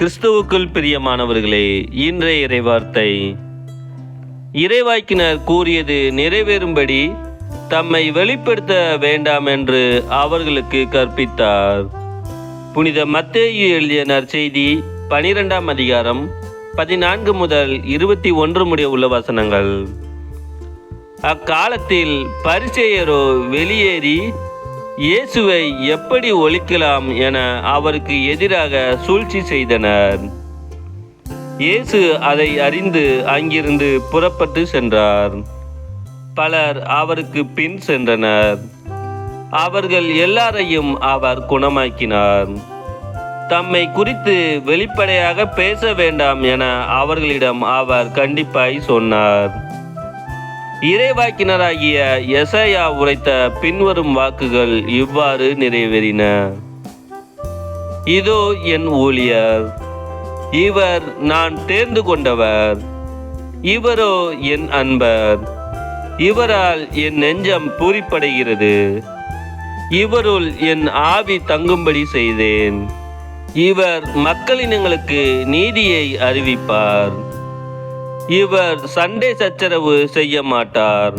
கிறிஸ்துவுக்குள் பிரியமானவர்களே, இன்றைய இறைவார்த்தை இறைவாக்கினர் கூறியது நிறைவேறும்படி தம்மை வெளிப்படுத்த வேண்டாம் என்று அவர்களுக்கு கற்பித்தார். புனித மத்தேயு எழுதிய நற்செய்தி 12ஆம் அதிகாரம் 14 முதல் 21 முடிய உள்ள வசனங்கள். அக்காலத்தில் பரிசேயரோ வெளியேறி இயேசுவை எப்படி ஒழிக்கலாம் என அவருக்கு எதிராக சூழ்ச்சி செய்தனர். இயேசு அதை அறிந்து அங்கிருந்து புறப்பட்டு சென்றார். பலர் அவருக்கு பின் சென்றனர். அவர்கள் எல்லாரையும் அவர் குணமாக்கினார். தம்மை குறித்து வெளிப்படையாக பேச வேண்டாம் என அவர்களிடம் அவர் கண்டிப்பாய் சொன்னார். இறைவாக்கினராகிய எசாயா உரைத்த பின்வரும் வாக்குகள் இவ்வாறு நிறைவேறின. இதோ என் ஊழியர், இவர் நான் தேர்ந்து கொண்டவர், இவரோ என் அன்பர், இவரால் என் நெஞ்சம் பூரிப்படைகிறது, இவருள் என் ஆவி தங்கும்படி செய்தேன். இவர் மக்களினங்களுக்கு நீதியை அறிவிப்பார். இவர் சண்டை சச்சரவு செய்ய மாட்டார்,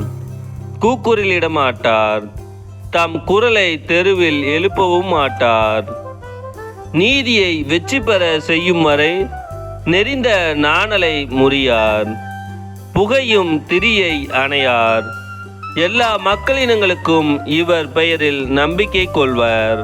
கூக்குரலிட மாட்டார், தம் குரலை தெருவில் எழுப்பவும் மாட்டார். நீதியை வெற்றி பெற செய்யும் வரை நெறிந்த நாணலை முறியார், புகையும் திரியை அணையார். எல்லா மக்களினங்களுக்கும் இவர் பெயரில் நம்பிக்கை கொள்வர்.